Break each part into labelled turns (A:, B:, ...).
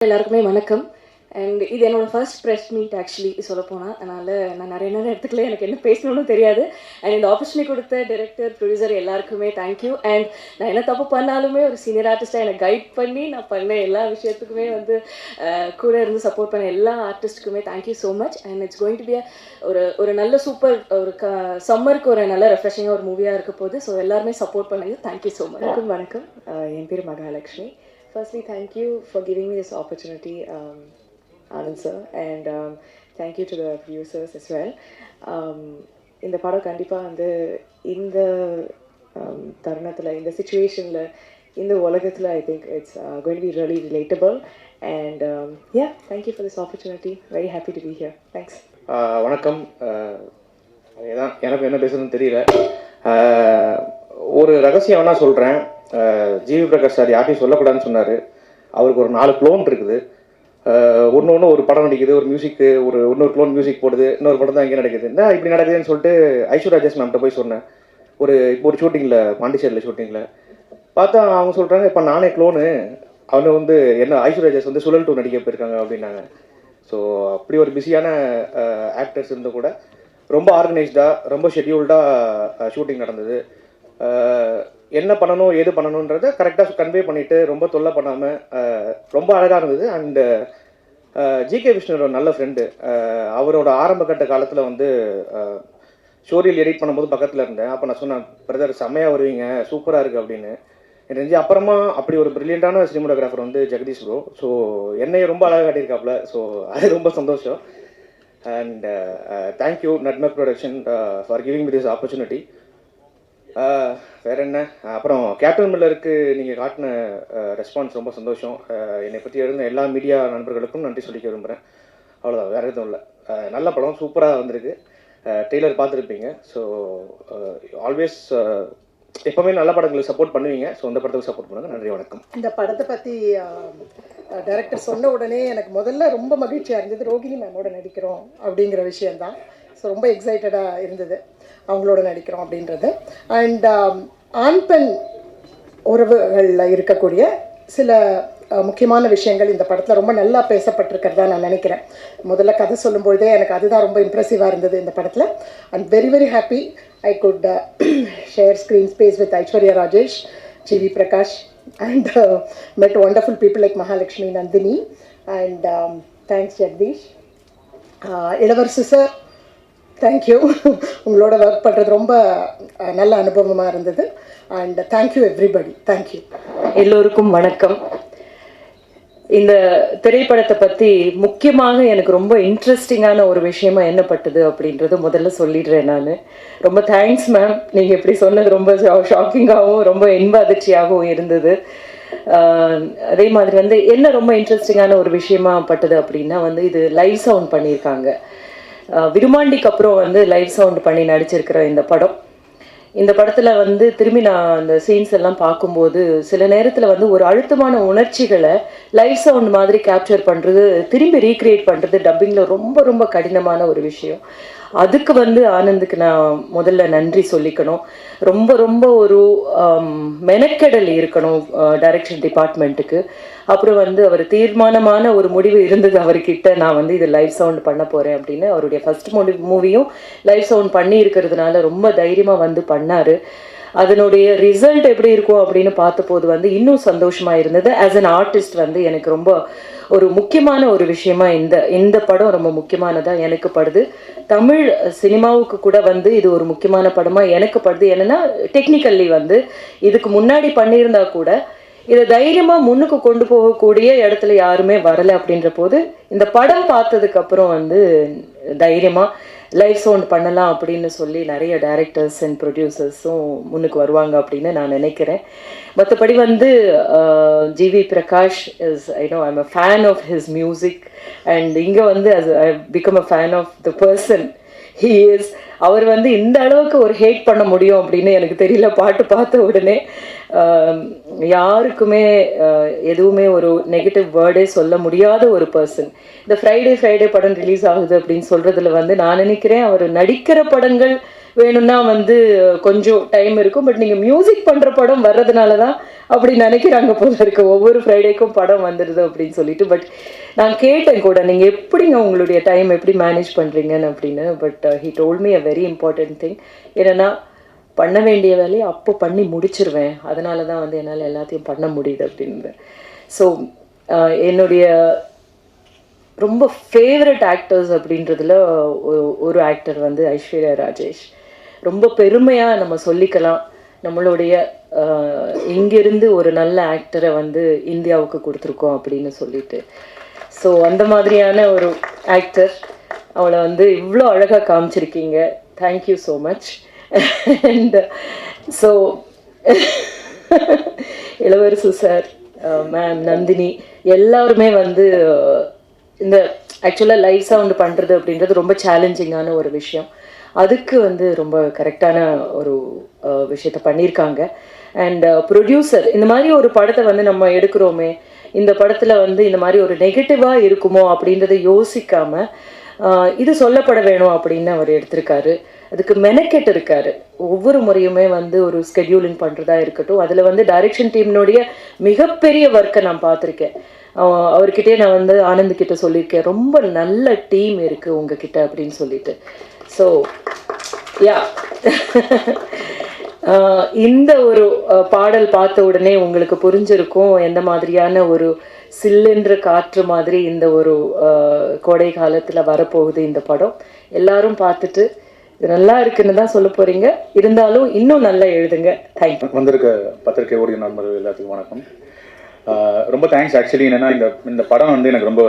A: எல்லாருக்குமே வணக்கம். அண்ட் இது என்னோட ஃபர்ஸ்ட் ப்ரெஸ் மீட் ஆக்சுவலி சொல்லப்போனால். அதனால் நான் நிறைய நேரம் இடத்துக்குள்ள எனக்கு என்ன பேசணும்னு தெரியாது. அண்ட் இந்த ஆப்பர்ச்சுனிட்டி கொடுத்த டைரக்டர், ப்ரொடியூசர் எல்லாருக்குமே தேங்க்யூ. அண்ட் நான் என்ன தப்பு பண்ணாலுமே ஒரு சீனியர் ஆர்டிஸ்ட்டாக என்னை கைட் பண்ணி நான் பண்ண எல்லா விஷயத்துக்குமே கூட இருந்து சப்போர்ட் பண்ண எல்லா ஆர்டிஸ்ட்டுக்குமே thank you so much. And it's going to be ஒரு நல்ல சூப்பர் சம்மருக்கு ஒரு நல்ல ரெஃப்ரெஷிங்காக ஒரு மூவியாக இருக்க போகுது. ஸோ எல்லாருமே சப்போர்ட் பண்ணுங்க. Thank you so much.
B: வணக்கம். என் பேர் Mahalakshmi. Firstly, thank you for giving me this opportunity, Anand sir, and thank you to the producers as well. இந்த படம் கண்டிப்பாக இந்த தருணத்தில், இந்த சுச்சுவேஷனில், இந்த உலகத்தில் I think it's going to be really relatable, and yeah, thank you for this opportunity. Very happy to be here. Thanks.
C: வணக்கம். அதுதான் எனக்கு என்ன பேசுறதுன்னு தெரியல. ஒரு ரகசியம் வேணா சொல்கிறேன். ஜிவி பிரகாஷ் சார் யார்ட்டையும் சொல்லக்கூடாதுன்னு சொன்னார். அவருக்கு ஒரு 4 க்ளோன் இருக்குது. ஒன்று ஒரு படம் நடிக்குது, ஒரு மியூசிக்கு, இன்னொரு க்ளோன் மியூசிக் போடுது, இன்னொரு படம் தான் இங்கே நடக்குது. என்ன இப்படி நடக்குதுன்னு சொல்லிட்டு ஐஸ்வர்யா மேம்கிட்ட போய் சொன்னேன். இப்போ ஒரு ஷூட்டிங்கில், பாண்டிச்சேரியில் ஷூட்டிங்கில் பார்த்தா அவங்க சொல்கிறாங்க, இப்போ நானே க்ளோனு, அவங்க என்ன ஐஸ்வர்யா சுழல் 2 நடிக்க போயிருக்காங்க அப்படின்னாங்க. ஸோ அப்படி ஒரு பிஸியான ஆக்டர்ஸ் இருந்து கூட ரொம்ப ஆர்கனைஸ்டாக, ரொம்ப ஷெட்யூல்டாக ஷூட்டிங் நடந்தது. என்ன பண்ணணும், ஏது பண்ணணுன்றதை கரெக்டாக கன்வே பண்ணிவிட்டு, ரொம்ப தொல்லை பண்ணாமல் ரொம்ப அழகாக இருந்தது. அண்டு ஜிகே விஷ்ணுவோட நல்ல ஃப்ரெண்டு, அவரோட ஆரம்பகட்ட காலத்தில் ஷோரியல் எடிட் பண்ணும்போது பக்கத்தில் இருந்தேன். அப்போ நான் சொன்னேன், பிரதர் செம்மையாக வருவீங்க, சூப்பராக இருக்குது அப்படின்னு. எனக்கு அப்புறமா அப்படி ஒரு ப்ரில்லியண்டான சினிமோகிராஃபர் ஜெகதீஷ் ப்ரோ. ஸோ என்னையை ரொம்ப அழகாக காட்டியிருக்காப்புல. ஸோ அது ரொம்ப சந்தோஷம். And thank you நட்மக் production for giving me this opportunity. வேறு என்ன, அப்புறம் கேப்டன் மில்லருக்கு நீங்கள் காட்டின ரெஸ்பான்ஸ் ரொம்ப சந்தோஷம். என்னை பற்றி எழுந்த எல்லா மீடியா நண்பர்களுக்கும் நன்றி சொல்லிக்க விரும்புகிறேன். அவ்வளோதான், வேறு எதுவும் இல்லை. நல்ல படம், சூப்பராக வந்திருக்கு. ட்ரெய்லர் பார்த்துருப்பீங்க. ஸோ ஆல்வேஸ் எப்போவுமே நல்ல படங்களுக்கு சப்போர்ட் பண்ணுவீங்க. ஸோ அந்த படத்துக்கு சப்போர்ட் பண்ணுங்கள். நன்றி, வணக்கம்.
D: இந்த படத்தை பற்றி டைரக்டர் சொன்ன உடனே எனக்கு முதல்ல ரொம்ப மகிழ்ச்சியாக இருந்தது. ரோகிணி மேமோட நடிக்கிறோம் அப்படிங்கிற விஷயந்தான். ஸோ ரொம்ப எக்ஸைட்டடாக இருந்தது அவங்களோட நடிக்கிறோம் அப்படின்றது. அண்ட் ஆண் பெண் உறவுகளில் இருக்கக்கூடிய சில முக்கியமான விஷயங்கள் இந்த படத்தில் ரொம்ப நல்லா பேசப்பட்டிருக்கிறதா நான் நினைக்கிறேன். முதல்ல கதை சொல்லும்பொழுதே எனக்கு அதுதான் ரொம்ப இம்ப்ரெசிவாக இருந்தது இந்த படத்தில். And very very happy I could share screen space with Aishwarya Rajesh, GV Prakash, and met wonderful people like Mahalakshmi, Nandini, and thanks Jagdish. Ilavarasu sir, thank you. உங்களோட ஒர்க் பண்ணுறது ரொம்ப நல்ல அனுபவமாக இருந்தது. And thank you everybody. தேங்க்யூ.
B: எல்லோருக்கும் வணக்கம். இந்த திரைப்படத்தை பற்றி முக்கியமாக எனக்கு ரொம்ப இன்ட்ரெஸ்டிங்கான ஒரு விஷயமா என்ன பட்டது அப்படின்றது முதல்ல சொல்லிடுறேன். நான் ரொம்ப தேங்க்ஸ் மேம். நீங்கள் இப்படி சொன்னது ரொம்ப ஷாக்கிங்காகவும் ரொம்ப இன்ப அதிர்ச்சியாகவும் இருந்தது. அதே மாதிரி என்ன ரொம்ப இன்ட்ரெஸ்டிங்கான ஒரு விஷயமா பட்டது அப்படின்னா இது லைவ் சவுண்ட் பண்ணியிருக்காங்க. விருமாண்டிக்கு அப்புறம் லைவ் சவுண்ட் பண்ணி நடிச்சிருக்கிற இந்த படத்தில் திரும்பி நான் அந்த சீன்ஸ் எல்லாம் பார்க்கும்போது சில நேரத்தில் ஒரு அழுத்தமான உணர்ச்சிகளை லைவ் சவுண்ட் மாதிரி கேப்சர் பண்ணுறது, திரும்பி ரீக்ரியேட் பண்ணுறது டப்பிங்கில் ரொம்ப ரொம்ப கடினமான ஒரு விஷயம். அதுக்கு ஆனந்துக்கு நான் முதல்ல நன்றி சொல்லிக்கணும். ரொம்ப ரொம்ப ஒரு மெனக்கெடல் இருக்கணும் டைரக்ஷன் டிபார்ட்மெண்ட்டுக்கு. அப்புறம் அவர் தீர்மானமான ஒரு முடிவு இருந்தது அவர்கிட்ட. நான் இது லைவ் சவுண்ட் பண்ண போகிறேன் அப்படின்னு. அவருடைய ஃபர்ஸ்ட் மூவியும் லைவ் சவுண்ட் பண்ணி இருக்கிறதுனால ரொம்ப தைரியமாக பண்ணார். அதனுடைய ரிசல்ட் எப்படி இருக்கும் அப்படின்னு பார்த்தபோது இன்னும் சந்தோஷமாக இருந்தது. ஆஸ் அன் ஆர்டிஸ்ட் எனக்கு ரொம்ப ஒரு முக்கியமான ஒரு விஷயமா இந்த படம் ரொம்ப முக்கியமானதாக எனக்கு படுது. தமிழ் சினிமாவுக்கு கூட இது ஒரு முக்கியமான படமாக எனக்கு படுது. என்னென்னா டெக்னிக்கல்லி இதுக்கு முன்னாடி பண்ணியிருந்தா கூட இதை தைரியமாக முன்னுக்கு கொண்டு போகக்கூடிய இடத்துல யாருமே வரலை. அப்படின்ற போது இந்த படம் பார்த்ததுக்கப்புறம் தைரியமாக லைவ் சவுண்ட் பண்ணலாம் அப்படின்னு சொல்லி நிறைய டைரக்டர்ஸ் அண்ட் ப்ரொடியூசர்ஸும் முன்னுக்கு வருவாங்க அப்படின்னு நான் நினைக்கிறேன். மற்றபடி GV Prakash is I'm a fan of his music. And இங்கே I become a fan of the person he is. அவர் இந்த அளவுக்கு ஒரு ஹேட் பண்ண முடியும் அப்படின்னு எனக்கு தெரியல. பாட்டு பார்த்த உடனே யாருக்குமே எதுவுமே ஒரு நெகட்டிவ் வேர்டே சொல்ல முடியாத ஒரு பர்சன். இந்த ஃப்ரைடே படம் ரிலீஸ் ஆகுது அப்படின்னு சொல்கிறதுல நான் நினைக்கிறேன் அவர் நடிக்கிற படங்கள் வேணும்னா வந்து கொஞ்சம் டைம் இருக்கும், பட் நீங்கள் மியூசிக் பண்ணுற படம் வர்றதுனால தான் அப்படி நினைக்கிறாங்க போல இருக்கு, ஒவ்வொரு ஃப்ரைடேக்கும் படம் வந்துடுது அப்படின்னு சொல்லிட்டு. பட் நான் கேட்டேன் கூட, நீங்கள் எப்படிங்க உங்களுடைய டைம் எப்படி மேனேஜ் பண்ணுறீங்கன்னு அப்படின்னு. But he told me a very important thing. என்னென்னா, பண்ண வேண்டிய வேலையை அப்போ பண்ணி முடிச்சிருவேன், அதனால தான் வந்து என்னால் எல்லாத்தையும் பண்ண முடியுது அப்படின்னு. ஸோ என்னுடைய ரொம்ப ஃபேவரட் ஆக்டர்ஸ் அப்படின்றதுல ஒரு ஆக்டர் வந்து ஐஸ்வர்யா ராஜேஷ். ரொம்ப பெருமையாக நம்ம சொல்லிக்கலாம், நம்மளுடைய இங்கிருந்து ஒரு நல்ல ஆக்டரை வந்து இந்தியாவுக்கு கொடுத்துருக்கோம் அப்படின்னு சொல்லிட்டு. ஸோ அந்த மாதிரியான ஒரு ஆக்டர், அவளை வந்து இவ்வளோ அழகாக காமிச்சிருக்கீங்க. Thank you so much. And so Ilavarasu sir, ma'am, Nandini, எல்லாருமே வந்து இந்த ஆக்சுவலாக லைவ் சவுண்டு பண்ணுறது அப்படின்றது ரொம்ப சேலஞ்சிங்கான ஒரு விஷயம். அதுக்கு வந்து ரொம்ப கரெக்டான ஒரு விஷயத்த பண்ணியிருக்காங்க. அண்ட் ப்ரொடியூசர், இந்த மாதிரி ஒரு படத்தை வந்து நம்ம எடுக்கிறோமே, இந்த படத்தில் வந்து இந்த மாதிரி ஒரு நெகட்டிவாக இருக்குமோ அப்படின்றத யோசிக்காமல் இது சொல்லப்பட வேணும் அப்படின்னு அவர் எடுத்திருக்காரு. அதுக்கு மெனக்கெட்டு இருக்காரு. ஒவ்வொரு முறையுமே வந்து ஒரு ஸ்கெடியூலிங் பண்ணுறதா இருக்கட்டும், அதில் வந்து டைரக்ஷன் டீம்னுடைய மிகப்பெரிய ஒர்க்கை நான் பார்த்துருக்கேன். அவர்கிட்டே நான் வந்து ஆனந்த் கிட்ட சொல்லியிருக்கேன், ரொம்ப நல்ல டீம் இருக்குது உங்ககிட்ட அப்படின்னு சொல்லிட்டு. ஸோ யா, இந்த ஒரு பாடல் பார்த்த உடனே உங்களுக்கு புரிஞ்சிருக்கும் எந்த மாதிரியான ஒரு சில்லுன்ற காற்று மாதிரி இந்த ஒரு கோடை காலத்தில் வரப்போகுது இந்த படம். எல்லாரும் பார்த்துட்டு இது நல்லா இருக்குன்னு தான் சொல்ல போகிறீங்க, இருந்தாலும் இன்னும் நல்லா எழுதுங்க. தேங்க்யூ.
E: வந்திருக்க பத்திரிகை ஊழியர் நண்பர்கள் எல்லாத்துக்கும் வணக்கம். ரொம்ப தேங்க்ஸ். ஆக்சுவலி என்னென்னா, இந்த படம் வந்து எனக்கு ரொம்ப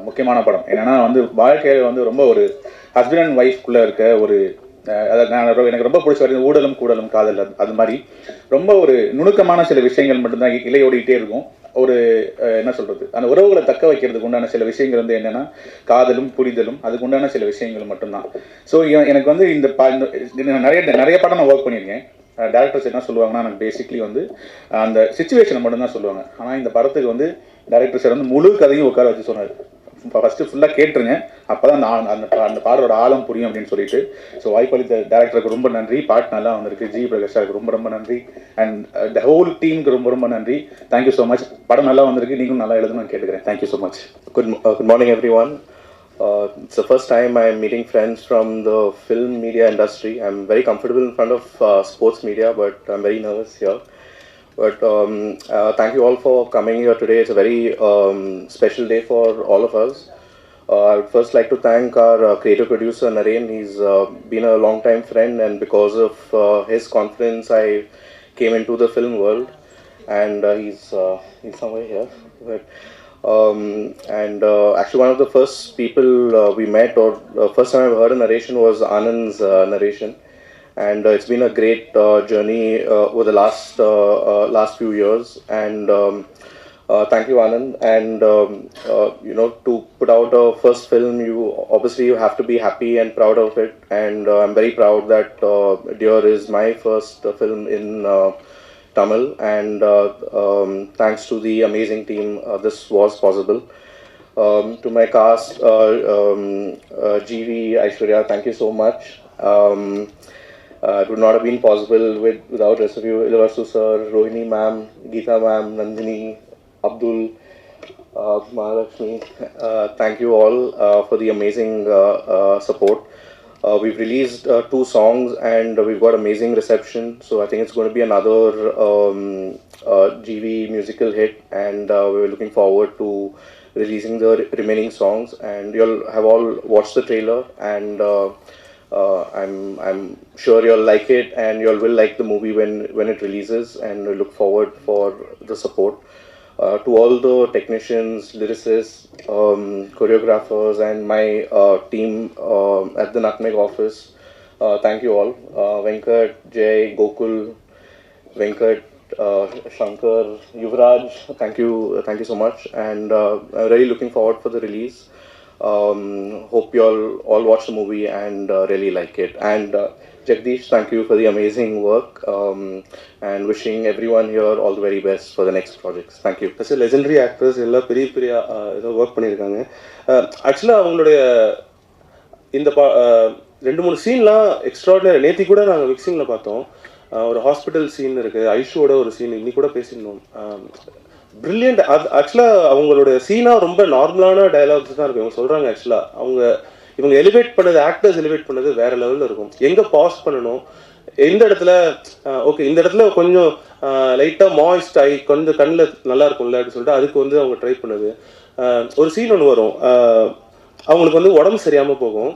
E: முக்கியமான படம். என்னென்னா வந்து வாழ்க்கையில் வந்து ரொம்ப ஒரு ஹஸ்பண்ட் அண்ட் ஒய்ஃப்குள்ளே இருக்க ஒரு எனக்கு ரொம்ப பிடிச்ச வரைக்கும் ஊடலும் கூடலும் காதல், அது மாதிரி ரொம்ப ஒரு நுணுக்கமான சில விஷயங்கள் மட்டும்தான் இலையோடிக்கிட்டே இருக்கும். ஒரு என்ன சொல்கிறது, அந்த உறவுகளை தக்க வைக்கிறதுக்கு உண்டான சில விஷயங்கள் வந்து என்னென்னா காதலும் புரிதலும், அதுக்கு உண்டான சில விஷயங்கள் மட்டும்தான். ஸோ எனக்கு வந்து நிறைய படம் நான் ஒர்க் பண்ணியிருக்கேன். டேரக்டர்ஸ் என்ன சொல்லுவாங்கன்னா, எனக்கு பேசிக்லி வந்து அந்த சிச்சுவேஷனை மட்டும்தான் சொல்லுவாங்க. ஆனால் இந்த படத்துக்கு வந்து டேரக்டர் சார் வந்து முழு கதையும் உட்கார வச்சு சொன்னார். ஃபஸ்ட்டு ஃபுல்லாக கேட்டுருங்க, அப்போ தான் அந்த பாடலோட ஆழம் புரியும் அப்படின்னு சொல்லிட்டு. ஸோ வாய்ப்பளித்த டேரக்டருக்கு ரொம்ப நன்றி. பாட்டு நல்லா வந்திருக்கு. ஜி பிரகாஷ் சாருக்கு ரொம்ப நன்றி. அண்ட் த ஹோல் டீமுக்கு ரொம்ப நன்றி. Thank you so much. படம் நல்லா வந்திருக்கு, நீங்களும் நல்லா எழுதணும்னு கேட்டுக்கிறேன். Thank you so much.
C: Good morning, everyone. It's the first time I'm meeting friends from the film media industry. I'm very comfortable in front of sports media, but I'm very nervous here. But thank you all for coming here today. It's a very special day for all of us. I would first like to thank our creative producer Naren. He's been a long time friend, and because of his confidence, I came into the film world. And he's somewhere here. But, actually, one of the first people we met, or first time I heard a narration, was Anand's narration. And it's been a great journey over the last few years. And thank you, Anand. And to put out a first film, you have to be happy and proud of it. And I'm very proud that Dear is my first film in Tamil. And thanks to the amazing team, this was possible. To my cast, GV, Aishwarya, thank you so much. It would not have been possible without rest of you, Ilavarasu sir, Rohini ma'am, Geeta ma'am, Nandini, Abdul, Mahalakshmi. Thank you all for the amazing support. We've released 2 songs and we've got amazing reception. So I think it's going to be another GV musical hit, and we're looking forward to releasing the remaining songs. And you'll have all watched the trailer, and I'm sure you'll like it, and you'll will like the movie when it releases, and we look forward for the support. To all the technicians, lyricists, choreographers, and my team at the Nutmeg office, thank you all. Venkat, Jay, Gokul, Venkat, Shankar, Yuvraj, thank you so much, and I'm really looking forward for the release. Hope you all watch the movie and really like it. And Jagdish, thank you for the amazing work, and wishing everyone here all the very best for the next projects. Thank you.
F: First legendary actors எல்லாம் பெரிய ஏதோ work பண்ணியிருக்காங்க. ஆக்சுவலாக அவங்களுடைய இந்த 2-3 சீன்லாம் extraordinary. நேற்று கூட நாங்கள் மிக்சிங்கில் பார்த்தோம். ஒரு ஹாஸ்பிட்டல் சீன் இருக்குது, ஐஷோட ஒரு சீன் இன்னைக்கு கூட பேசியிருந்தோம். ப்ரில்லியண்ட். அது ஆக்சுவலாக அவங்களோட சீனாக ரொம்ப நார்மலான டயலாக்ஸ் தான் இருக்கும். இவங்க சொல்கிறாங்க ஆக்சுவலாக இவங்க எலிவேட் பண்ணது, ஆக்டர்ஸ் எலிவேட் பண்ணது வேற லெவலில் இருக்கும். எங்கே பாஸ் பண்ணணும், எந்த இடத்துல ஓகே இந்த இடத்துல கொஞ்சம் லைட்டாக மாய்ஸ்ட் ஆகி கொஞ்சம் கண்ணில் நல்லா இருக்கும்ல அப்படின்னு சொல்லிட்டு அதுக்கு வந்து அவங்க ட்ரை பண்ணது. ஒரு சீன் ஒன்று வரும், அவங்களுக்கு வந்து உடம்பு சரியாமல் போகும்.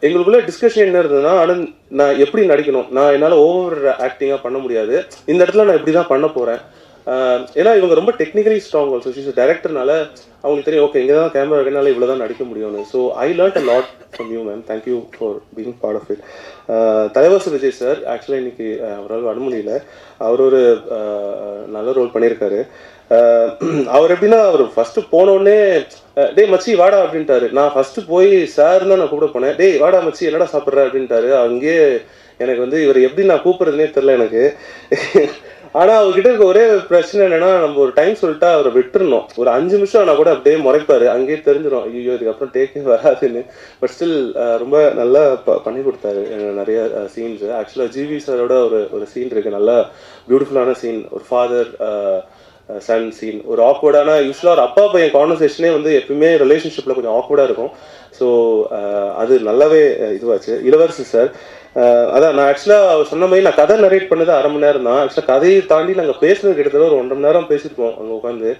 F: எங்களுக்குள்ள டிஸ்கஷன் என்ன இருந்ததுன்னா, ஆனால் நான் எப்படி நடிக்கணும், நான் என்னால் ஓவர் ஆக்டிங்காக பண்ண முடியாது, இந்த இடத்துல நான் இப்படி தான் பண்ண போகிறேன். ஏன்னா இவங்க ரொம்ப டெக்னிக்கலி ஸ்ட்ராங். ஆல்சோ ஷீஸ் டேரக்டர்னால அவங்களுக்கு தெரியும், ஓகே இங்கே தான் கேமரா இருக்கனால இவ்வளோ தான் நடிக்க முடியும்னு. So I learn a lot from you ma'am. Thank you for being part of it. Thalaivasal Vijay sir ஆக்சுவலாக இன்னைக்கு அவரால் வர முடியல. அவர் ஒரு நல்ல ரோல் பண்ணியிருக்காரு. அவர் எப்படின்னா, அவர் ஃபஸ்ட்டு போனோடனே டேய் மச்சி வாடா அப்படின்ட்டாரு. நான் ஃபஸ்ட்டு போய் சார் தான் நான் கூப்பிட போனேன். டேய் வாடா மச்சி என்னடா சாப்பிட்ற அப்படின்ட்டாரு. அங்கேயே எனக்கு வந்து இவர் எப்படி நான் கூப்பிட்றதுனே தெரில எனக்கு. ஆனால் அவர்கிட்ட இருக்க ஒரே பிரச்சனை என்னன்னா, நம்ம ஒரு டைம் சொல்லிட்டா அவரை விட்டுருணும். ஒரு 5 நிமிஷம் ஆனால் கூட அப்படியே முறைப்பாரு, அங்கேயே தெரிஞ்சிடும் ஐயோ இதுக்கப்புறம் டேக்கே வராதுன்னு. பட் ஸ்டில் ரொம்ப நல்லா பண்ணி கொடுத்தாரு நிறைய சீன்ஸு. ஆக்சுவலாக ஜிவி சாரோட ஒரு சீன் இருக்குது, நல்லா பியூட்டிஃபுல்லான சீன். ஒரு ஃபாதர் சன் சீன், ஒரு ஆக்வர்டான, யூஸ்வலாக ஒரு அப்பா பையன் கான்வர்சேஷனே வந்து எப்பவுமே ரிலேஷன்ஷிப்பில் கொஞ்சம் ஆக்வர்டாக இருக்கும். ஸோ அது நல்லாவே இதுவாச்சு. இளவரசி சார் அதான் நான் ஆக்சுவலாக அவர் சொன்ன மாதிரி நான் கதை நரேட் பண்ணது 1/2 மணி நேரம் தான். ஆக்சுவலாக கதையை தாண்டி நாங்கள் பேசுறது கிட்டத்தட்ட ஒரு 1.5 மணி நேரம் பேசியிருப்போம் அங்கே உட்காந்து.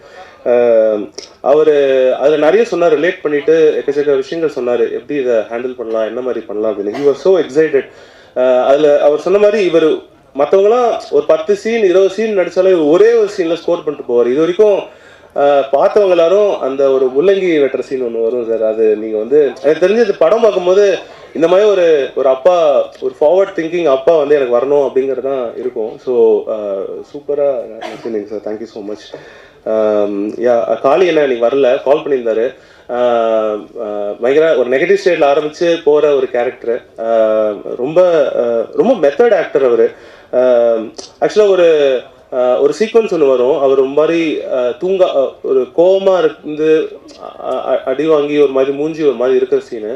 F: அவர் அதில் நிறைய சொன்னார், ரிலேட் பண்ணிட்டு எக்கச்சக்க விஷயங்கள் சொன்னார், எப்படி இதை ஹேண்டில் பண்ணலாம், என்ன மாதிரி பண்ணலாம் அப்படின்னு. He was so excited. அதில் அவர் சொன்ன மாதிரி இவர் மற்றவங்களாம் ஒரு 10 சீன் 20 சீன் நடித்தாலும் ஒரே ஒரு சீனில் ஸ்கோர் பண்ணிட்டு போவார். இது வரைக்கும் பார்த்தவங்க எல்லாரும் அந்த ஒரு முள்ளங்கி வெட்டுற சீன் ஒன்று வரும் சார். அது நீங்கள் வந்து எனக்கு தெரிஞ்சது படம் பார்க்கும்போது இந்த மாதிரி ஒரு அப்பா, ஒரு ஃபார்வர்ட் திங்கிங் அப்பா வந்து எனக்கு வரணும் அப்படிங்கிறது தான் இருக்கும். ஸோ சூப்பராக நடிச்சிருந்தீங்க sir. Thank you so much. Yeah Kali என்ன இன்னைக்கு வரல, கால் பண்ணியிருந்தாரு. பயங்கர ஒரு நெகட்டிவ் ஸ்டேட்டில் ஆரம்பித்து போகிற ஒரு கேரக்டரு. ரொம்ப ரொம்ப மெத்தட் ஆக்டர் அவர். ஆக்சுவலாக ஒரு சீக்வன்ஸ் ஒன்று வரும், அவர் ஒரு மாதிரி ஒரு கோவமாக இருந்து அடி வாங்கி ஒரு மாதிரி மூஞ்சி ஒரு மாதிரி இருக்கிற சீனு.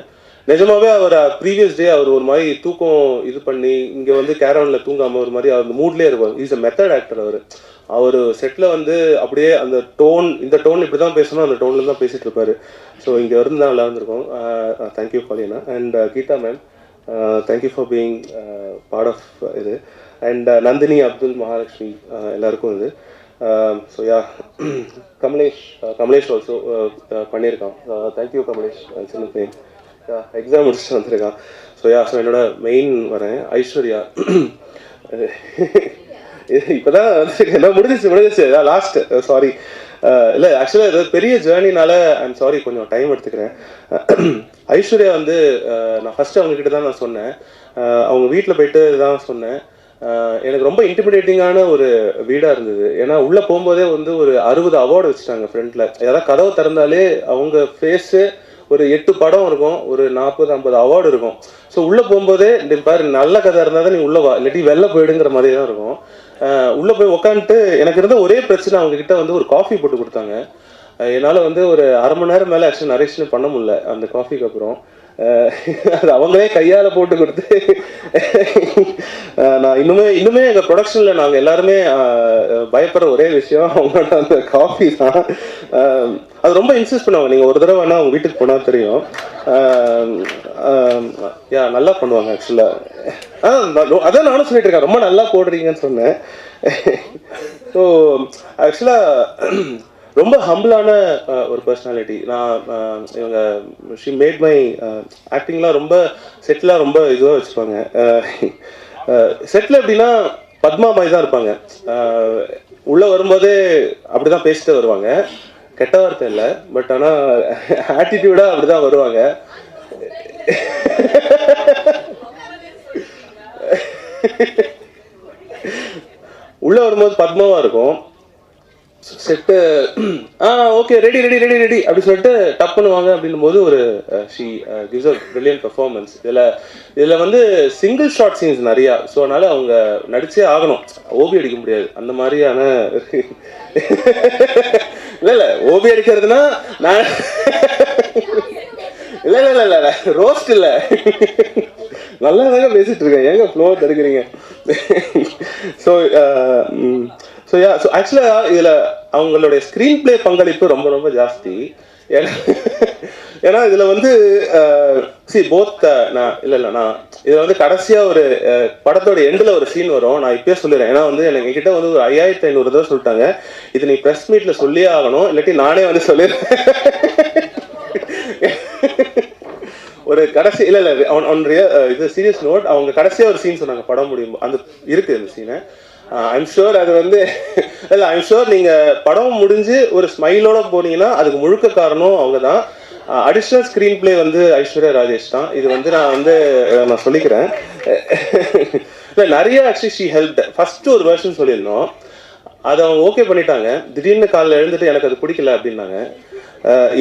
F: நிஜமாவே அவர் ப்ரீவியஸ் டே அவர் ஒரு மாதிரி தூக்கம் இது பண்ணி இங்கே வந்து கேரவனில் தூங்காமல் ஒரு மாதிரி அவர் மூட்லேயே இருப்பார். இஸ் அ மெத்தட் ஆக்டர் அவர் செட்டில் வந்து அப்படியே அந்த டோன், இந்த டோன் இப்படி தான் பேசணும், அந்த டோனில் தான் பேசிகிட்டு இருப்பார். ஸோ இங்கே இருந்து தான் நல்லா இருந்திருக்கோம். தேங்க்யூ காலினா. And Geetha ma'am, thank you for being part of இது. அண்ட் நந்தினி, அப்துல், மகாலட்சுமி எல்லாருக்கும் இது. ஸோ யா கமலேஷ் ஆல்சோ பண்ணியிருக்கான். தேங்க்யூ கமலேஷ். சின்ன பையன் எக்ஸாம் முடிச்சுட்டு வந்திருக்கான். ஸோ என்னோட மெயின் வரேன் ஐஸ்வர்யா. இப்போதான் என்ன முடிஞ்சிச்சு லாஸ்ட். சாரி இல்லை, ஆக்சுவலாக இது பெரிய ஜேர்னினால ஐம் சாரி, கொஞ்சம் டைம் எடுத்துக்கிறேன். ஐஸ்வர்யா வந்து நான் ஃபஸ்ட்டு அவங்கக்கிட்ட தான் நான் சொன்னேன், அவங்க வீட்டில் போயிட்டு தான் சொன்னேன். எனக்கு ரொம்ப இன்டிமிடேட்டிங்கான ஒரு வீடாக இருந்தது. ஏன்னா உள்ளே போகும்போதே வந்து ஒரு 60 அவார்டு வச்சுட்டாங்க ஃப்ரண்ட்டில். ஏதாவது கதவை திறந்தாலே அவங்க ஃபேஸு ஒரு 8 படம் இருக்கும், ஒரு 40-50 அவார்டு இருக்கும். ஸோ உள்ளே போகும்போதே பாரு நல்ல கதை இருந்தால் தான் நீ உள்ளே வா, இல்லாட்டி வெளில போயிடுங்கிற மாதிரி தான் இருக்கும். உள்ளே போய் உட்காந்துட்டு எனக்கு இருந்த ஒரே பிரச்சனை, அவங்கக்கிட்ட வந்து ஒரு காஃபி போட்டு கொடுத்தாங்க. என்னால் வந்து ஒரு 1/2 மணி நேரம் மேலே ஆக்சுவலி நரேஷன் பண்ண முடியல அந்த காஃபிக்கு அப்புறம். அது அவங்களே கையால் போட்டு கொடுத்து நான் இன்னுமே எங்கள் ப்ரொடக்ஷனில் நாங்கள் எல்லாருமே பயப்படுற ஒரே விஷயம் அவங்களோட அந்த காஃபி தான். அது ரொம்ப இன்சிஸ்ட் பண்ணுவாங்க. நீங்கள் ஒரு தடவை வேணால் அவங்க வீட்டுக்கு போனால் தெரியும். நல்லா பண்ணுவாங்க ஆக்சுவலாக. அதான் நானும் சொல்லிட்டு இருக்கேன், ரொம்ப நல்லா போடுறீங்கன்னு சொன்னேன். ஸோ ஆக்சுவலாக ரொம்ப ஹம்பிளான ஒரு பர்சனாலிட்டி. இவங்க ஷி மேட் மை ஆக்டிங்லாம் ரொம்ப செட்டிலாக ரொம்ப இதுவாக வச்சுப்பாங்க. செட்டில் எப்படின்னா பத்மா பாய் தான் இருப்பாங்க. உள்ளே வரும்போதே அப்படி தான் பேசிட்டு வருவாங்க. கெட்ட வார்த்தை இல்லை, பட் ஆனால் ஆட்டிடியூடாக அப்படி தான் வருவாங்க. உள்ளே வரும்போது பத்மாவாக இருக்கும். Set okay ready ready ready ready அப்படி சொல்லிட்டு டப் பண்ணுவாங்க. அப்படின்னும் போது ஒரு she gives a brilliant performance. இதில் வந்து சிங்கிள் ஷார்ட் சீன்ஸ் நிறையா. ஸோ அதனால் அவங்க நடிச்சே ஆகணும், ஓபி அடிக்க முடியாது அந்த மாதிரியான. இல்லை ஓபி அடிக்கிறதுனா நான் இல்லை ரோஸ்ட் இல்லை நல்லா தாங்க பேசிட்டு இருக்கேன், ஏங்க ஃப்ளோ தடுக்கிறீங்க? ஸோ ஆக்சுவலாக இதில் அவங்களுடைய ஸ்க்ரீன் பிளே பங்களிப்பு ரொம்ப ரொம்ப ஜாஸ்தி. ஏன்னா இதில் வந்து நான் இதில் வந்து கடைசியாக ஒரு படத்தோட எண்டில் ஒரு சீன் வரும். நான் இப்பயே சொல்லிடுறேன், ஏன்னா வந்து எனக்கு என்கிட்ட வந்து ஒரு 5500 தடவை சொல்லிட்டாங்க, இது நீ ப்ரெஸ் மீட்டில் சொல்லியே ஆகணும், இல்லாட்டி நானே வந்து சொல்லிடுறேன். ஒரு கடைசி இது சீரியஸ் நோட், அவங்க கடைசியாக ஒரு சீன் சொன்னாங்க படம் முடியும், அந்த இருக்குது அந்த சீனை. ஐம் ஷுர் அது வந்து இல்லை, ஐம் ஷுர் நீங்கள் படம் முடிஞ்சு ஒரு ஸ்மைலோட போனீங்கன்னா அதுக்கு முழுக்க காரணம் அவங்க தான். அடிஷ்னல் ஸ்க்ரீன் பிளே வந்து ஐஸ்வர்யா ராஜேஷ் தான். இது வந்து நான் சொல்லிக்கிறேன். இல்லை, நிறைய ஆக்சுவலி ஷீ ஹெல்ப். ஃபர்ஸ்ட் ஒரு வெர்ஷன் சொல்லியிருந்தோம், அதை அவங்க ஓகே பண்ணிட்டாங்க. திடீர்னு காலையில் எழுந்துட்டு எனக்கு அது பிடிக்கல அப்படின்னாங்க.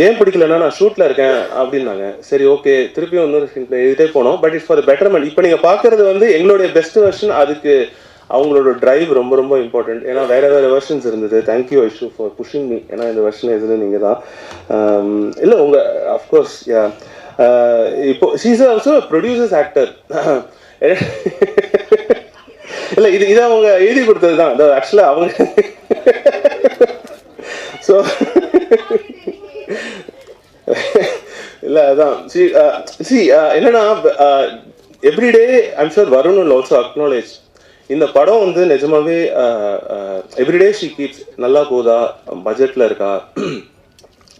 F: ஏன் பிடிக்கலன்னா நான் ஷூட்டில் இருக்கேன் அப்படின்னாங்க. சரி, ஓகே, திருப்பியும் இன்னொரு ஸ்க்ரீன் பிளே எழுதிட்டே போனோம். But it's for betterment. இப்போ நீங்கள் பார்க்குறது வந்து எங்களுடைய பெஸ்ட் வெர்ஷன். அதுக்கு அவங்களோட டிரைவ் ரொம்ப ரொம்ப இம்பார்ட்டன்ட். ஏன்னா வேறு வெர்ஷன்ஸ் இருந்தது. Thank you Aishu for pushing me. ஏன்னா இந்த வெர்ஷன் எதுன்னு நீங்கள் தான். இல்லை உங்கள் அஃப்கோர்ஸ் இப்போ ஷீஸ் ஆல்சோ ப்ரொடியூசர்ஸ் ஆக்டர். இல்லை, இது அவங்க எழுதி கொடுத்தது தான் ஆக்சுவலாக அவங்க. ஸோ இல்லை, அதான் என்னன்னா everyday I'm sure Varun will also acknowledge, இந்த படம் வந்து நிஜமாவே எவ்ரிடே ஷீ கீப்ஸ் நல்லா போதா, பட்ஜெட்டில் இருக்கா,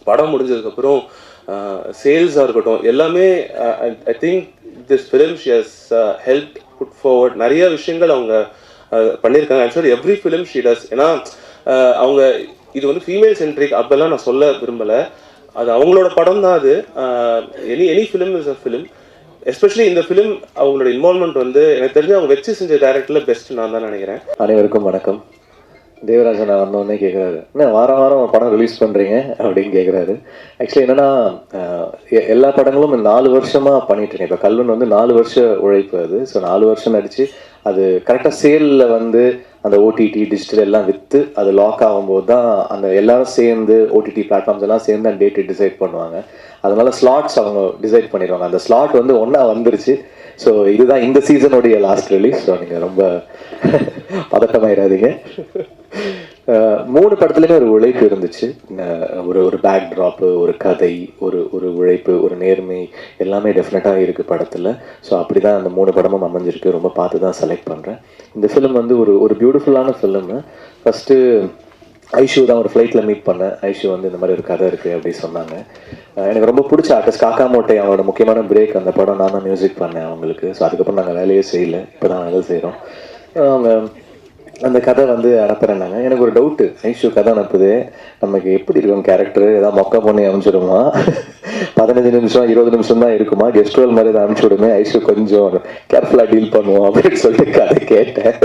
F: படம் முடிஞ்சதுக்கப்புறம் சேல்ஸாக இருக்கட்டும், எல்லாமே I think this film she has help put forward. நிறைய விஷயங்கள் அவங்க பண்ணியிருக்காங்க. I'm sure every film she does. ஏன்னா அவங்க இது வந்து ஃபீமேல் சென்ட்ரிக் அப்பெல்லாம் நான் சொல்ல விரும்பலை, அது அவங்களோட படம் தான். அது any film is a film. Especially இந்த ஃபிலிம் அவங்களோட இன்வால்மெண்ட் வந்து எனக்கு தெரிஞ்சு அவங்க வச்சு செஞ்ச டைரக்டரில் பெஸ்ட் நான் தான் நினைக்கிறேன்.
G: அனைவருக்கும் வணக்கம். தேவராஜன் நான் வந்தோடனே கேட்குறாரு, என்ன வாரம் வாரம் படம் ரிலீஸ் பண்ணுறீங்க அப்படின்னு கேட்குறாரு. ஆக்சுவலி என்னென்னா, எல்லா படங்களும் 4 வருஷமாக பண்ணிட்டுருக்கேன். இப்போ கல்வன் வந்து 4 வருஷ உழைப்பு அது. ஸோ 4 வருஷம் நடிச்சு அது கரெக்டாக சேலில் வந்து அந்த ஓடிடி டிஜிட்டல் எல்லாம் விற்று அது லாக் ஆகும்போது தான் அந்த எல்லாரும் சேர்ந்து ஓடிடி பிளாட்ஃபார்ம்ஸ் எல்லாம் சேர்ந்து அந்த டேட்டு டிசைட் பண்ணுவாங்க. அதனால ஸ்லாட்ஸ் அவங்க டிசைட் பண்ணிடுவாங்க. அந்த ஸ்லாட் வந்து ஒன்றா வந்துருச்சு. ஸோ இதுதான் இந்த சீசனுடைய லாஸ்ட் ரிலீஸ். ஸோ நீங்கள் ரொம்ப பதட்டமாயிடாதீங்க. 3 படத்துலையுமே ஒரு உழைப்பு இருந்துச்சு. ஒரு பேக் ட்ராப்பு, ஒரு கதை, ஒரு உழைப்பு, ஒரு நேர்மை எல்லாமே டெஃபினட்டாக இருக்குது படத்தில். ஸோ அப்படி தான் அந்த 3 படமும் அமைஞ்சிருக்கு. ரொம்ப பார்த்து தான் செலக்ட் பண்ணுறேன். இந்த ஃபிலிம் வந்து ஒரு பியூட்டிஃபுல்லான ஃபிலிமு. ஃபஸ்ட்டு ஐஷு தான் ஒரு ஃப்ளைட்டில் மீட் பண்ணேன். ஐஷு வந்து இந்த மாதிரி ஒரு கதை இருக்குது அப்படி சொன்னாங்க. எனக்கு ரொம்ப பிடிச்ச ஆர்டிஸ்ட் காக்கா மோட்டை, அவங்களோட முக்கியமான பிரேக் அந்த படம் நான் தான் மியூசிக் பண்ணேன் அவங்களுக்கு. ஸோ அதுக்கப்புறம் நாங்கள் வேலையே செய்யலை, இப்போ தான் வேலை செய்கிறோம். அவங்க அந்த கதை வந்து அனுப்புகிறேன்னாங்க. எனக்கு ஒரு டவுட்டு, ஐஷு கதை அனுப்புது, நமக்கு எப்படி இருக்கும் கேரக்டர், ஏதாவது மொக்க பண்ணி அனுப்பிச்சிடுமா, 15 நிமிஷம் 20 நிமிஷம் தான் இருக்குமா, கெஸ்ட் ரோல் மாதிரி தான் அனுப்பிச்சி விடுமே, ஐஷு கொஞ்சம் கேர்ஃபுல்லாக டீல் பண்ணுவோம் அப்படின்னு சொல்லிட்டு கதை கேட்டேன்.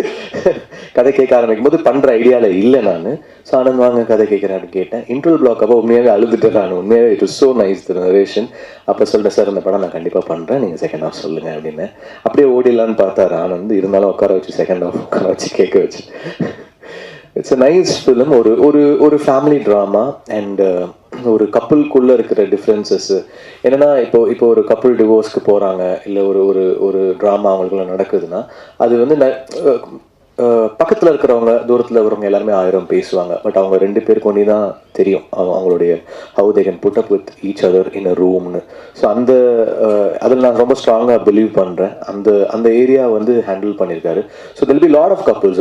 G: கதை கேட்க ஆரம்பிக்கும் போது பண்ணுற ஐடியாவில் இல்லை நான். ஸோ ஆனந்த் வாங்க கதை கேட்குறேன் அப்படின்னு கேட்டேன். இன்டர்வல் பிளாக் அப்போ உண்மையாகவே அழுதுட்டேன் நான். உண்மையாகவே it is so nice the narration. அப்போ சொல்லிட்டேன், சார் இந்த படம் நான் கண்டிப்பாக பண்ணுறேன், நீங்கள் செகண்ட் ஹாஃப் சொல்லுங்கள் அப்படின்னு. அப்படியே ஓடிடலான்னு பார்த்தாரு ஆனந்த். இருந்தாலும் உட்கார வச்சு செகண்ட் ஹாஃப் உட்கார வச்சு கேட்க வச்சு. It's a nice film. ஒரு ஃபேமிலி ட்ராமா அண்ட் ஒரு கப்புள்குள்ளே இருக்கிற டிஃப்ரென்சஸ் என்னென்னா, இப்போ ஒரு கப்புள் டிவோர்ஸ்க்கு போகிறாங்க, இல்லை ஒரு ட்ராமா அவங்களுக்குள்ள நடக்குதுன்னா அது வந்து பக்கத்தில் இருக்கிறவங்க தூரத்தில் இருக்கிறவங்க எல்லாருமே 1000 பேசுவாங்க. பட் அவங்க 2 பேருக்கு ஒன்றி தான் தெரியும் அவங்களுடைய how they can put up with each other in a ரூம்னு. ஸோ அதில் நான் ரொம்ப ஸ்ட்ராங்காக பிலீவ் பண்ணுறேன். அந்த ஏரியா வந்து ஹேண்டில் பண்ணியிருக்காரு. So there'll be lot of couples.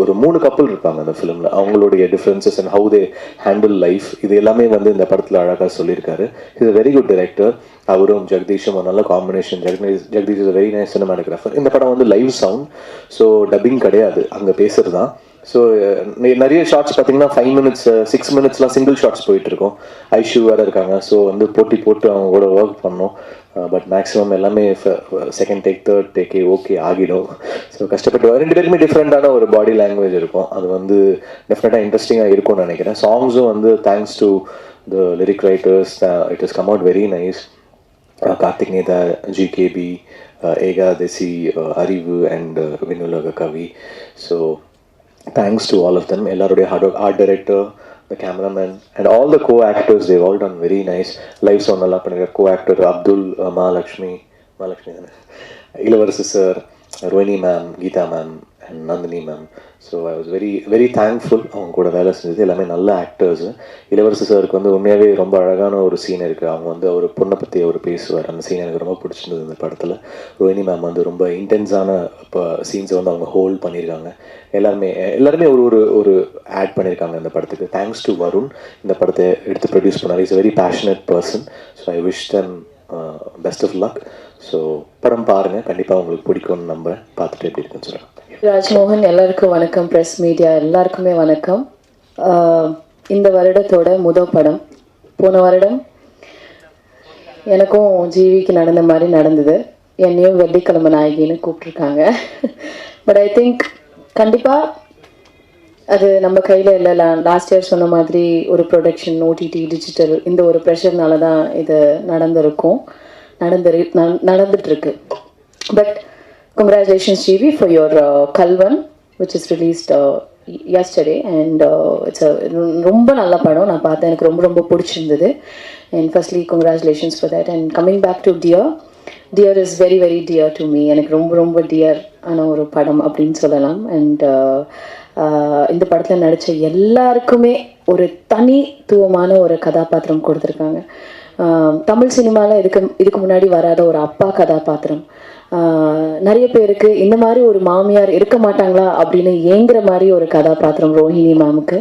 G: ஒரு 3 கப்புள் இருப்பாங்க அந்த ஃபிலிமில். அவங்களுடைய differences and how they handle life, இது எல்லாமே வந்து இந்த படத்தில் அழகாக சொல்லியிருக்காரு. Is a very good director. அவரும் ஜெகதீஷும் ஒரு நல்ல combination. Jagadish is a very nice cinematographer. இந்த படம் வந்து லைவ் சவுண்ட், ஸோ டப்பிங் கிடையாது, அங்கே பேசுறது தான். ஸோ நிறைய ஷார்ட்ஸ் பார்த்தீங்கன்னா 5 மினிட்ஸ் 6 மினிட்ஸ்லாம் சிங்கிள் ஷார்ட்ஸ் போயிட்டு இருக்கும். ஐஷு வேறு இருக்காங்க. ஸோ வந்து போட்டு அவங்க கூட ஒர்க் பண்ணோம். பட் மேக்ஸிமம் எல்லாமே செகண்ட் டேக் தேர்ட் டேக்கே ஓகே ஆகிடும். ஸோ கஷ்டப்பட்டு 2 பேருக்குமே டிஃப்ரெண்ட்டான ஒரு பாடி லாங்குவேஜ் இருக்கும். அது வந்து டெஃபினட்டாக இன்ட்ரெஸ்டிங்காக இருக்கும்னு நினைக்கிறேன். சாங்ஸும் வந்து thanks to the lyric writers, it is come out very nice. Karthik Netha, GKB, Ekadasi, Arivu and வினுலக கவி. So thanks to all of them. எல்லாருடைய art director, the cameraman and all the co-actors, they've all done very nice. Live sound நல்லா பண்ணிருக்கார் co-actor Abdul, Mahalakshmi Ilavarasu sir, Rohini ma'am, Geetha ma'am and Nandini ma'am. So I was very very thankful அவங்க கூட வேலை செஞ்சது. எல்லாமே நல்ல actors. இளவரசு சாருக்கு வந்து உண்மையாகவே ரொம்ப அழகான ஒரு சீன் இருக்குது. அவங்க வந்து அவர் பொண்ணை பற்றி அவர் பேசுவார். அந்த சீன் எனக்கு ரொம்ப பிடிச்சிருந்தது இந்த படத்தில். ரோஹினி மேம் வந்து ரொம்ப இன்டென்ஸான இப்போ சீன்ஸை வந்து அவங்க ஹோல்ட் பண்ணியிருக்காங்க. எல்லாருமே ஒரு ஒரு ஒரு ஆட் பண்ணியிருக்காங்க இந்த படத்துக்கு. தேங்க்ஸ் டு வருண் இந்த படத்தை எடுத்து ப்ரொடியூஸ் பண்ணார். Is a very passionate person. So I wish them best of luck. So படம் பாருங்கள், கண்டிப்பாக உங்களுக்கு பிடிக்கும்னு நம்புறேன். பார்த்துட்டு எப்படி இருக்குன்னு சொல்கிறேன்.
B: ராஜ்மோகன், எல்லாருக்கும் வணக்கம். ப்ரெஸ் மீடியா எல்லாருக்குமே வணக்கம். இந்த வருடத்தோட முதல் படம். போன வருடம் எனக்கும் ஜீவிக்கு நடந்த மாதிரி நடந்தது. என்னையும் வெள்ளிக்கிழமை நாயகின்னு கூப்பிட்ருக்காங்க. பட் ஐ திங்க் கண்டிப்பாக அது நம்ம கையில் இல்லை. லாஸ்ட் இயர் சொன்ன மாதிரி ஒரு ப்ரொடக்ஷன், ஓடிடி, டிஜிட்டல், இந்த ஒரு ப்ரெஷர்னால தான் இது நடந்துட்டுருக்கு. But congratulations GV for your Kalvan which is released yesterday and it's a ரொம்ப நல்ல படம். நான் பார்த்தேன், எனக்கு ரொம்ப ரொம்ப பிடிச்சிருந்தது. and firstly congratulations for that. and coming back to Dear is very very dear to me. எனக்கு ரொம்ப ரொம்ப dear ஆன ஒரு படம் அப்படின்னு சொல்லலாம். and இந்த படத்தில் நடித்த எல்லாருக்குமே ஒரு தனித்துவமான ஒரு கதாபாத்திரம் கொடுத்துருக்காங்க. தமிழ் சினிமாவில் இதுக்கு முன்னாடி வராத ஒரு அப்பா கதாபாத்திரம். நிறைய பேருக்கு இந்த மாதிரி ஒரு மாமியார் இருக்க மாட்டாங்களா அப்படின்னு ஏங்குற மாதிரி ஒரு கதாபாத்திரம் ரோஹிணி மேமுக்கு.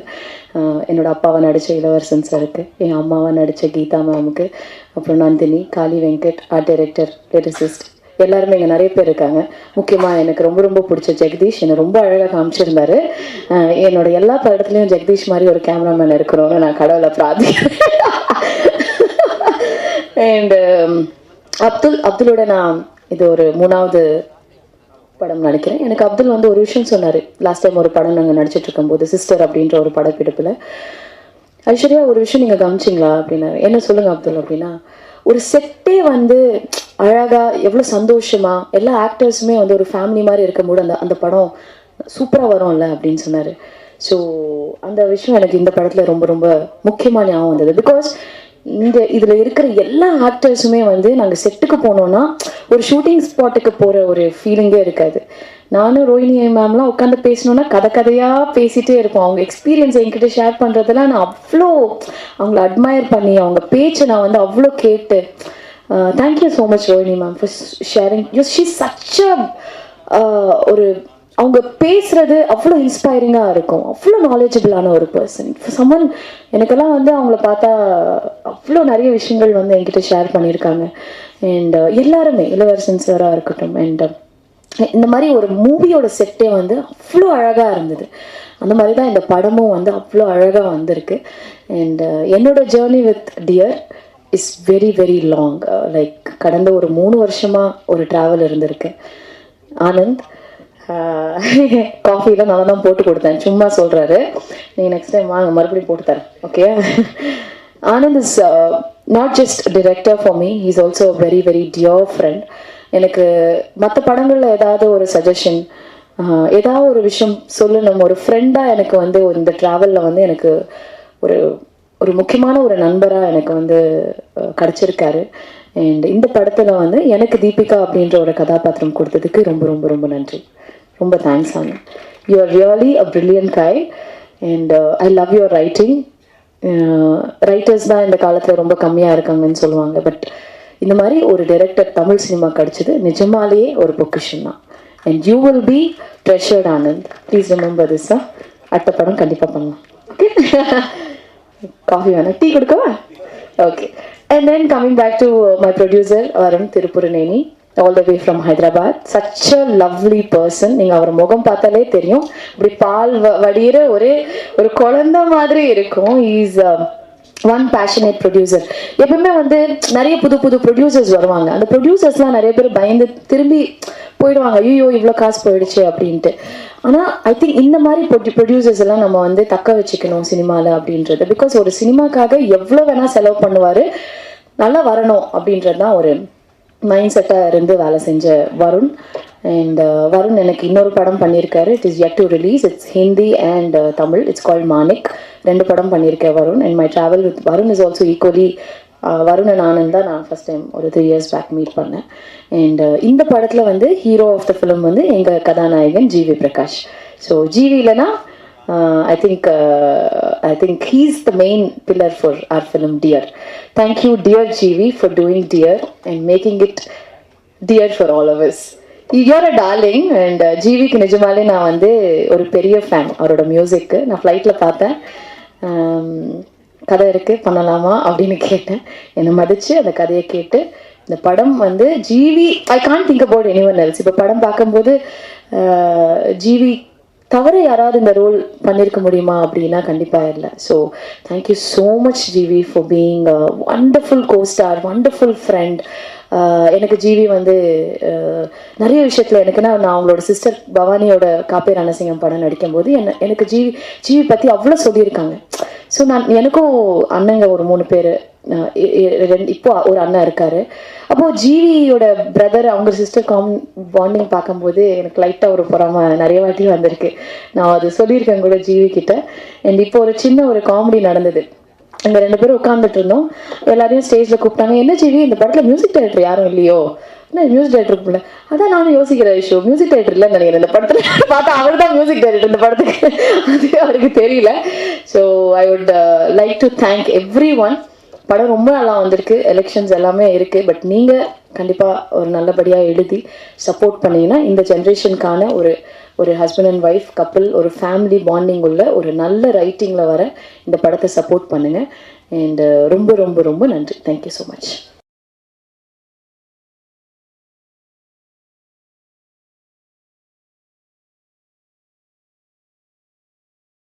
B: என்னோட அப்பாவை நடித்த இளவரசன் சாருக்கு, என் அம்மாவை நடித்த கீதா மேமுக்கு, அப்புறம் நந்தினி, காளி வெங்கட், ஆர்ட் டைரக்டர், லிரிசிஸ்ட், எல்லாருமே இங்கே நிறைய பேர் இருக்காங்க. முக்கியமாக எனக்கு ரொம்ப ரொம்ப பிடிச்ச ஜெகதீஷ் என்னை ரொம்ப அழகாக காமிச்சிருந்தாரு. என்னோட எல்லா படத்துலையும் ஜெகதீஷ் மாதிரி ஒரு கேமராமேன் இருக்கணும்னு நான் கடவுளை பிரார்த்திக்கிறேன். அண்ட் அப்துலோட நான் இது ஒரு 3வது படம் நடிக்கிறேன். எனக்கு அப்துல் வந்து ஒரு விஷயம் சொன்னார். லாஸ்ட் டைம் ஒரு படம் நாங்கள் நடிச்சிட்டு இருக்கும்போது, சிஸ்டர் அப்படின்ற ஒரு படப்பிடிப்பில், ஐஸ்வர்யா ஒரு விஷயம் நீங்கள் கவனிச்சிங்களா அப்படின்னாரு. என்ன சொல்லுங்கள் அப்துல் அப்படின்னா, ஒரு செட்டே வந்து அழகாக எவ்வளோ சந்தோஷமாக எல்லா ஆக்டர்ஸுமே வந்து ஒரு ஃபேமிலி மாதிரி இருக்கும்போது அந்த படம் சூப்பராக வரும்ல அப்படின்னு சொன்னார். ஸோ அந்த விஷயம் எனக்கு இந்த படத்தில் ரொம்ப ரொம்ப முக்கியமாக ஞாபகம் வந்தது. பிகாஸ் இதில் இருக்கிற எல்லா ஆக்டர்ஸுமே வந்து நாங்கள் செட்டுக்கு போனோன்னா ஒரு ஷூட்டிங் ஸ்பாட்டுக்கு போகிற ஒரு ஃபீலிங்கே இருக்காது. நானும் ரோஹிணி மேம்லாம் உட்காந்து பேசணுன்னா கதையாக பேசிகிட்டே இருப்போம். அவங்க எக்ஸ்பீரியன்ஸ் என்கிட்ட ஷேர் பண்ணுறதெல்லாம் நான் அவ்வளோ அவங்கள அட்மையர் பண்ணி, அவங்க பேச்சை நான் வந்து அவ்வளோ கேட்டு, thank you so much Rohini ma'am for sharing. She's such ஒரு அவங்க பேசுகிறது அவ்வளோ இன்ஸ்பைரிங்காக இருக்கும். அவ்வளோ நாலேஜபிளான ஒரு பர்சன். சம்மன் எனக்கெல்லாம் வந்து அவங்கள பார்த்தா அவ்வளோ நிறைய விஷயங்கள் வந்து என்கிட்ட ஷேர் பண்ணியிருக்காங்க. அண்ட் எல்லாருமே, இளவரசன் சாராக இருக்கட்டும், அண்ட் இந்த மாதிரி ஒரு மூவியோட செட்டே வந்து அவ்வளோ அழகாக இருந்தது. அந்த மாதிரி தான் இந்த படமும் வந்து அவ்வளோ அழகாக வந்திருக்கு. அண்ட் என்னோட journey with dear is very very long. Like கடந்த ஒரு 3 வருஷமாக ஒரு ட்ராவல் இருந்திருக்கு. ஆனந்த் காஃபிலாம் நல்லா தான் போட்டு கொடுத்தேன், சும்மா சொல்கிறாரு. நீங்கள் நெக்ஸ்ட் டைம் வாங்க, மறுபடியும் போட்டு தரேன், okay? Anand is not just director for me, he is also very very dear friend. எனக்கு மற்ற படங்களில் ஏதாவது ஒரு சஜஷன், ஏதாவது ஒரு விஷயம் சொல்லணும், ஒரு ஃப்ரெண்டாக எனக்கு வந்து இந்த ட்ராவலில் வந்து எனக்கு ஒரு முக்கியமான ஒரு நண்பராக எனக்கு வந்து கிடச்சிருக்காரு. அண்ட் இந்த படத்தில் வந்து எனக்கு தீபிகா அப்படின்ற ஒரு கதாபாத்திரம் கொடுத்ததுக்கு ரொம்ப ரொம்ப ரொம்ப நன்றி. ரொம்ப thanks Anand. You are really a brilliant guy and I love your writing. Writers தான் இந்த காலத்தில் ரொம்ப கம்மியாக இருக்காங்கன்னு சொல்லுவாங்க. பட் இந்த மாதிரி ஒரு டைரக்டர் தமிழ் சினிமா கிடச்சிது நிஜமாலேயே ஒரு பொக்கிஷன் தான். And you will be treasured Anand. Please remember this. அடுத்த படம் கண்டிப்பாக பண்ணலாம், ஓகே? காஃபி வேணாம், டீ கொடுக்கவா? Okay. And then coming back to my producer Varun Thirupuraneni, all the way from Hyderabad. Such a lovely person. நீங்கள் அவர் முகம் பார்த்தாலே தெரியும், இப்படி பால் வடிகிற ஒரு குழந்தை மாதிரி இருக்கும். Is one passionate producer. எப்பவுமே வந்து நிறைய புது புது ப்ரொடியூசர்ஸ் வருவாங்க. அந்த ப்ரொடியூசர்ஸ்லாம் நிறைய பேர் பயந்து திரும்பி போயிடுவாங்க, ஐயோ இவ்வளோ காசு போயிடுச்சு அப்படின்ட்டு. ஆனால் ஐ திங்க் இந்த மாதிரி ப்ரொடியூசர்ஸ் எல்லாம் நம்ம வந்து தக்க வச்சுக்கணும் சினிமாவில் அப்படின்றது. பிகாஸ் ஒரு சினிமாக்காக எவ்வளோ வேணால் செலவு பண்ணுவார், நல்லா வரணும் அப்படின்றது தான் ஒரு மைண்ட் செட்டாக இருந்து வேலை செஞ்ச வருண். அண்ட் வருண் எனக்கு இன்னொரு படம் பண்ணியிருக்காரு. It is yet to release. It's Hindi and Tamil. It's called Manik. 2 படம் பண்ணியிருக்கேன் Varun. And my travel with Varun is also equally
H: Varunan Anand தான் நான் ஃபஸ்ட் டைம் ஒரு 3 years பேக் மீட் பண்ணேன். அண்ட் இந்த படத்தில் வந்து ஹீரோ ஆஃப் த ஃபிலிம் வந்து எங்கள் கதாநாயகன் ஜிவி பிரகாஷ். ஸோ ஜிவி இல்லைனா I think he's the main pillar for our film Dear. Thank you dear GV for doing Dear and making it dear for all of us. You're a darling and ஜிவிக்கு நிஜமாலே நான் வந்து ஒரு பெரிய fan. அவரோட மியூசிக்கு நான் ஃப்ளைட்டில் பார்த்தேன், கதை இருக்குது பண்ணலாமா அப்படின்னு கேட்டேன். என்னை மதித்து அந்த கதையை கேட்டு இந்த படம் வந்து GV I can't think about anyone else. இப்போ படம் பார்க்கும்போது ஜிவி தவிர யாராவது இந்த ரோல் பண்ணியிருக்க முடியுமா அப்படின்னா கண்டிப்பாக இல்லை. So thank you so much GV for being wonderful co-star, wonderful friend. எனக்கு ஜிவி வந்து நிறைய விஷயத்தில் எனக்குன்னா நான் அவங்களோட சிஸ்டர் பவானியோட காப்பே ரணசிங்கம் படம் நடிக்கும்போது எனக்கு ஜிவி பற்றி அவ்வளோ சொல்லியிருக்காங்க. ஸோ எனக்கும் அண்ணங்க ஒரு 3 பேர், இப்போ ஒரு அண்ணன் இருக்காரு. அப்போது ஜிவியோட பிரதர் அவங்க சிஸ்டர் பாண்டிங் பார்க்கும்போது எனக்கு லைட்டாக ஒரு பொறாம நிறைய வாட்டி வந்திருக்கு. நான் அது சொல்லியிருக்கேன் கூட ஜிவி கிட்ட. அண்ட் இப்போ ஒரு சின்ன ஒரு காமெடி நடந்தது. அங்கே 2 பேரும் உட்காந்துட்டு இருந்தோம், எல்லாரையும் ஸ்டேஜில் கூப்பிட்டாங்க. என்ன ஜிவி இந்த படத்தில் மியூசிக் டைரக்டர் யாரும் இல்லையோ? என்ன மியூசிக் டைரக்டர் இல்லை? அதான் நானும் யோசிக்கிற விஷயம், மியூசிக் டைரக்டர் இல்லைன்னு நினைக்கிறேன் இந்த படத்தில். பார்த்தா அவர் தான் மியூசிக் டைரக்டர் இந்த படத்துக்கு, அது அவருக்கு தெரியல. So I would like to thank every one. படம் ரொம்ப நல்லா வந்திருக்கு, எலெக்ஷன்ஸ் எல்லாமே இருக்குது. பட் நீங்கள் கண்டிப்பாக ஒரு நல்லபடியாக எழுதி சப்போர்ட் பண்ணிங்கன்னா இந்த ஜென்ரேஷனுக்கான ஒரு ஹஸ்பண்ட் அண்ட் ஒய்ஃப் கப்பிள், ஒரு ஃபேமிலி பாண்டிங் உள்ள ஒரு நல்ல ரைட்டிங்கில் வர இந்த படத்தை சப்போர்ட் பண்ணுங்கள். அண்ட் ரொம்ப ரொம்ப ரொம்ப நன்றி. Thank you so much.